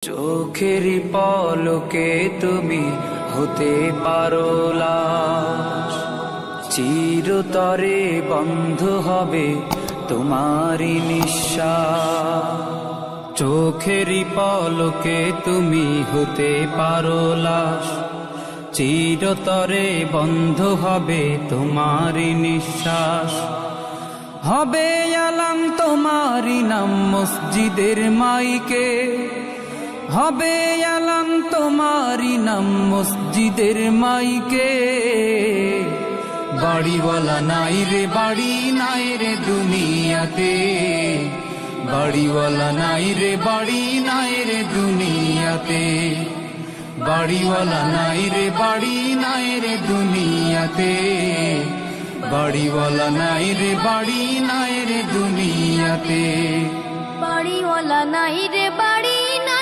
চোখেরই পলকে তুমি হতে পারো লাশ, চিরতরে বন্ধ হবে তোমারই নিঃশ্বাস। চোখেরই পলকে তুমি হতে পারো লাশ, চিরতরে বন্ধ হবে তোমারই নিঃশ্বাস। হবে আলাম তোমারই নাম মসজিদের মাইকে, হবে আলাম তোমারই নাম মসজিদের মাইকে। বাড়িওয়ালা নাই রে বাড়ি নাই রে দুনিয়াতে, বাড়িওয়ালা নাই রে বাড়ি নাই রে দুনিয়াতে, বাড়িওয়ালা নাই রে বাড়ি নাই রে দুনিয়াতে, বাড়িওয়ালা নাই রে বাড়ি নাই রে দুনিয়াতে। বাড়িওয়ালা নাই রে বাড়ি নাই